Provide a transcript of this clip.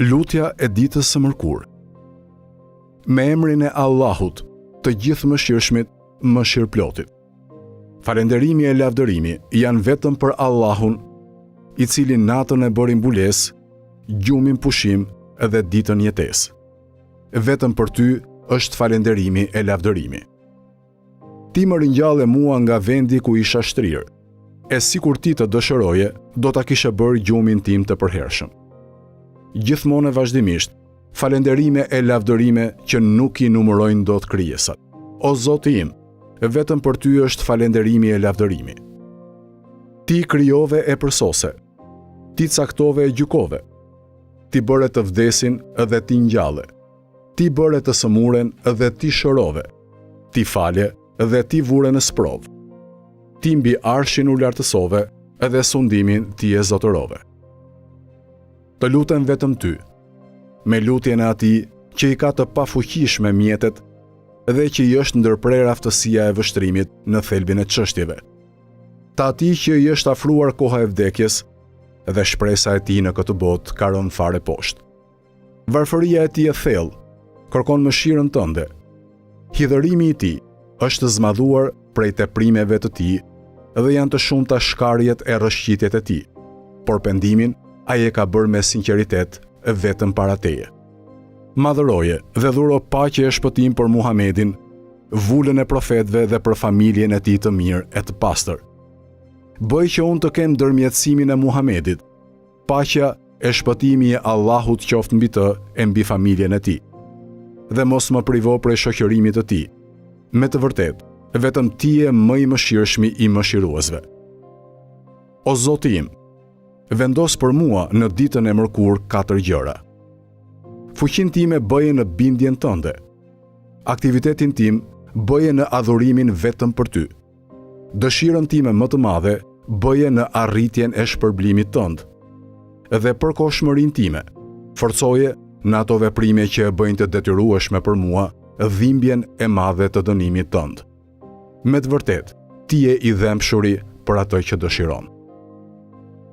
Lutja e ditës së mërkurë. Me emrin e Allahut, të gjithë mëshirshmit, mëshirëplotit. Falënderimi e lavdërimi janë vetëm për Allahun, i cili natën e bëri mbulesë, gjumin pushim dhe ditën jetesë. Vetëm për ty është falënderimi e lavdërimi. Ti më ringjalle mua nga vendi ku isha shtrirë, e sikur ti të dëshëroje, do ta kishe bërë gjumin tim të përhershëm. Gjithmonë e vazhdimisht, falënderime e lavdërime që nuk i numërojnë dot krijesat. O Zoti im, vetëm për ty është falënderimi e lavdërimi. Ti krijove e përsose, ti caktove e gjykove, ti bëre të vdesin dhe ti ngjalle, ti bëre të sëmuren dhe ti shërove, ti fale dhe ti vure në sprovë, ti mbi arshin u lartësove dhe sundimin ti e zotërove. Të lutem vetëm ty, me lutjen e atij që i ka të pafuqishme mjetet dhe që i është ndërprer aftësia e vështrimit në thelbin e çështjeve. Të atij që i është afruar koha e vdekjes dhe shpresa e tij në këtë botë ka rënë fare poshtë. Varfëria e tij e thellë kërkon mëshirën tënde. Hidhërimi i tij është zmadhuar prej teprimeve të tij dhe janë të shumta shkarjet e rrëshqitjet e tij, por pendimin ai e ka bërë me sinqeritet vetëm para teje. Madhëroje dhe dhuro paqe e shpëtim për Muhamedin, vullën e profetëve dhe për familjen e tij të mirë e të pastër. Bëj që unë të kem ndërmjetësimin e Muhamedit, paqja e shpëtimi e Allahut qoftë mbi të e mbi familjen e tij. Dhe mos më privo prej shoqërimit të tij. Me të vërtetë, vetëm ti je më i mëshirshmi i mëshiruesve. O Zoti im, vendos për mua në ditën e mërkurë 4 gjëra. Fuqinë time bëje në bindjen tënde. Aktivitetin tim bëje në adhurimin vetëm për ty. Dëshirën time më të madhe bëje në arritjen e shpërblimit tënd. Dhe përkohshmërinë time forcoje në ato veprime që e bëjnë të detyrueshme për mua dhimbjen e madhe të dënimit tënd. Me të vërtetë, ti je i dhëmshuri për ato që dëshiron.